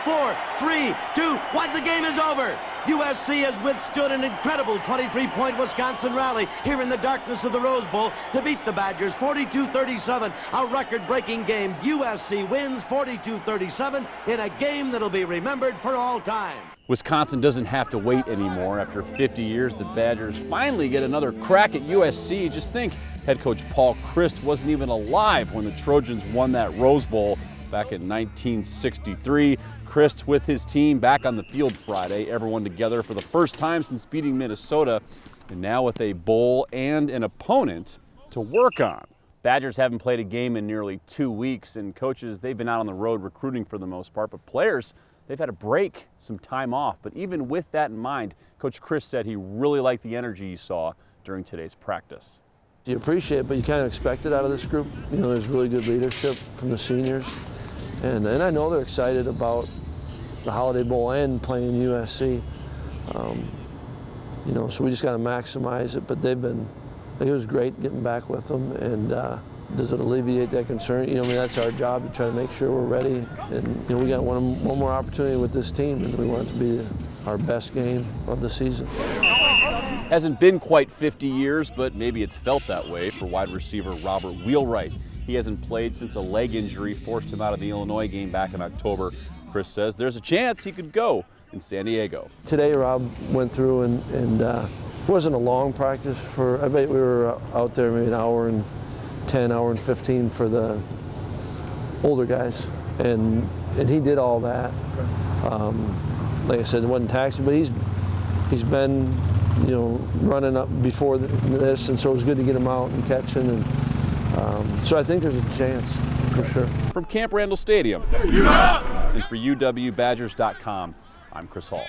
4, 3, 2, 1. The game is over. USC has withstood an incredible 23-point Wisconsin rally here in the darkness of the Rose Bowl to beat the Badgers 42-37, a record-breaking game. USC wins 42-37 in a game that'll be remembered for all time. Wisconsin doesn't have to wait anymore. After 50 years, the Badgers finally get another crack at USC. Just think, head coach Paul Chryst wasn't even alive when the Trojans won that Rose Bowl back in 1963. Chryst with his team back on the field Friday, everyone together for the first time since beating Minnesota, and now with a bowl and an opponent to work on. Badgers haven't played a game in nearly 2 weeks, and coaches, they've been out on the road recruiting for the most part, but players, they've had a break, some time off. But even with that in mind, Coach Chryst said he really liked the energy he saw during today's practice. You appreciate it, but you kind of expect it out of this group. You know, there's really good leadership from the seniors. And I know they're excited about the Holiday Bowl and playing USC. You know, so we just got to maximize it. But they've been, it was great getting back with them. And does it alleviate that concern? You know, I mean, that's our job to try to make sure we're ready. And you know, we got one more opportunity with this team, and we want it to be our best game of the season. Hasn't been quite 50 years, but maybe it's felt that way for wide receiver Robert Wheelwright. He hasn't played since a leg injury forced him out of the Illinois game back in October. Chryst says there's a chance he could go in San Diego. Today, Rob went through and it wasn't a long practice for, I bet we were out there maybe an hour and 10, hour and 15 for the older guys. And he did all that. Like I said, it wasn't taxing, but he's been, you know, running up before this, and so it was good to get him out and catching. And so I think there's a chance, for sure. From Camp Randall Stadium and for UWBadgers.com, I'm Chris Hall.